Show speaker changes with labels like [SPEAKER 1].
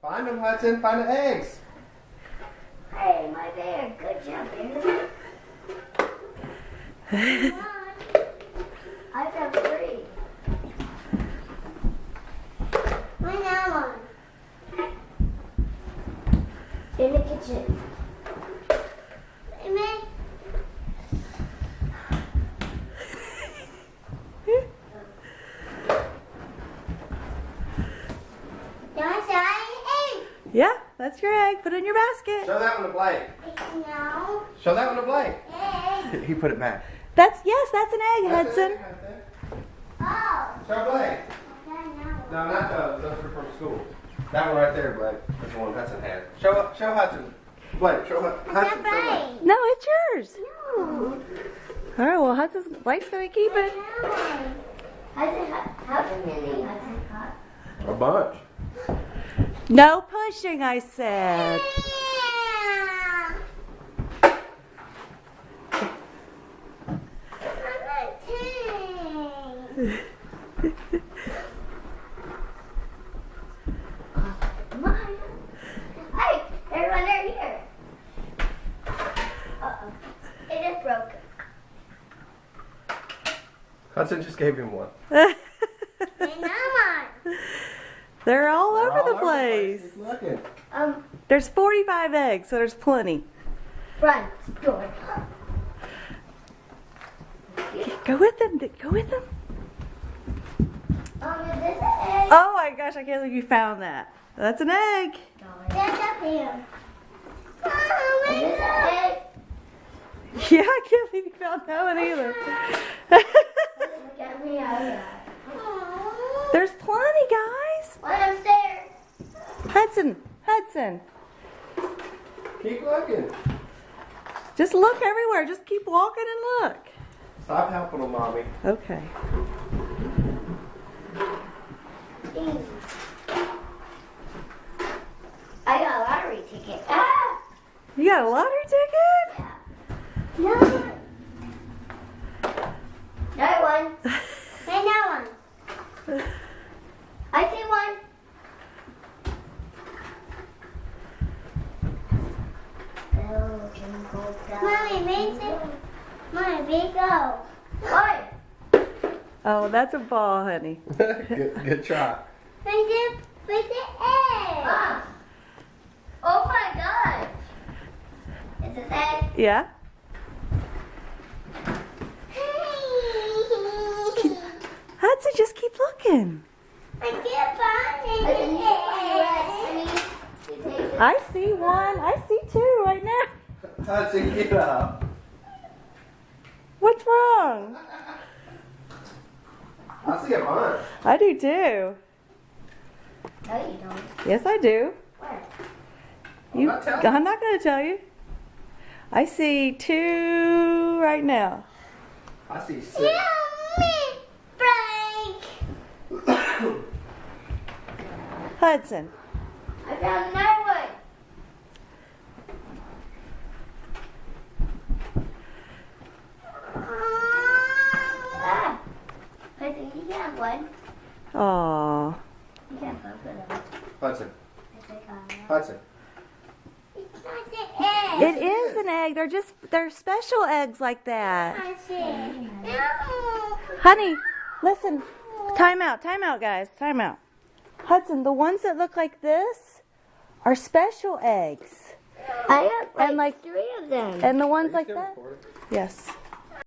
[SPEAKER 1] Find them, Hudson. Find the eggs.
[SPEAKER 2] Hey, my bear. Good job, baby. Come on. I found 3. Where's that one? In the kitchen. Amen.
[SPEAKER 3] Yeah, that's your egg. Put it in your basket.
[SPEAKER 1] Show that one to Blake.
[SPEAKER 2] No.
[SPEAKER 1] Show that one to Blake.
[SPEAKER 2] Egg.
[SPEAKER 1] He put it back.
[SPEAKER 3] That's that's an egg,
[SPEAKER 1] That's
[SPEAKER 3] Hudson.
[SPEAKER 1] it, that's it.
[SPEAKER 2] Oh.
[SPEAKER 1] Show Blake.
[SPEAKER 2] Okay,
[SPEAKER 1] No, not those. Those are from school. That one right there, Blake. That's the one Hudson had. Show Hudson. Blake, show Hudson. Show Blake.
[SPEAKER 3] No, it's yours.
[SPEAKER 2] No.
[SPEAKER 3] All right, well, Blake's going to keep it.
[SPEAKER 2] How many Hudson got?
[SPEAKER 1] A bunch.
[SPEAKER 3] No pushing, I said.
[SPEAKER 2] Hey, there's one right here. Uh-oh. It is broken.
[SPEAKER 1] Hudson just gave him one.
[SPEAKER 3] They're all
[SPEAKER 1] They're
[SPEAKER 3] over
[SPEAKER 1] all
[SPEAKER 3] the place.
[SPEAKER 1] Keep looking.
[SPEAKER 3] There's 45 eggs, so there's plenty.
[SPEAKER 2] Front door.
[SPEAKER 3] Go with them. Go with them.
[SPEAKER 2] Is this an egg?
[SPEAKER 3] Oh my gosh, I can't believe you found that. That's an egg.
[SPEAKER 2] That's up here. Is this an egg?
[SPEAKER 3] Yeah, I can't believe you found that one either.
[SPEAKER 2] Get me out of here.
[SPEAKER 3] There's plenty, guys.
[SPEAKER 2] One upstairs.
[SPEAKER 3] Hudson.
[SPEAKER 1] Keep looking.
[SPEAKER 3] Just look everywhere. Just keep walking and look.
[SPEAKER 1] Stop helping them, Mommy.
[SPEAKER 3] Okay.
[SPEAKER 2] I got a lottery ticket. Ah!
[SPEAKER 3] You got a lottery ticket?
[SPEAKER 2] Yeah. Another one. Hey, another one. I see one. Mommy, Mason. Mommy, big go. What?
[SPEAKER 3] Oh, that's a ball, honey.
[SPEAKER 1] Good try.
[SPEAKER 2] Where's the egg? Oh my gosh. Is it egg?
[SPEAKER 3] Yeah? Hudson, just keep looking.
[SPEAKER 2] I can't find it.
[SPEAKER 3] I see one. I see 2 right now.
[SPEAKER 1] Hudson, get up.
[SPEAKER 3] What's wrong?
[SPEAKER 1] I see a bunch.
[SPEAKER 3] I do too.
[SPEAKER 2] No, you don't.
[SPEAKER 3] Yes, I do.
[SPEAKER 2] Where?
[SPEAKER 3] You,
[SPEAKER 1] not telling you.
[SPEAKER 3] I'm not going to tell you. I see 2 right now.
[SPEAKER 1] I see 6.
[SPEAKER 2] Tell me, Frank.
[SPEAKER 3] Hudson.
[SPEAKER 2] I found another one. Ah. I think you got one.
[SPEAKER 3] Aw.
[SPEAKER 2] You got both of them.
[SPEAKER 1] Hudson.
[SPEAKER 2] I think I have.
[SPEAKER 1] Hudson.
[SPEAKER 2] It's not the egg.
[SPEAKER 3] It is an egg. They're special eggs like that.
[SPEAKER 2] I see. No.
[SPEAKER 3] Honey, listen. Time out, guys. Time out. Hudson, the ones that look like this are special eggs.
[SPEAKER 2] I have
[SPEAKER 3] And like
[SPEAKER 2] 3 of them.
[SPEAKER 3] And the ones
[SPEAKER 1] Are you
[SPEAKER 3] like
[SPEAKER 1] still
[SPEAKER 3] that?
[SPEAKER 1] recording?
[SPEAKER 3] Yes.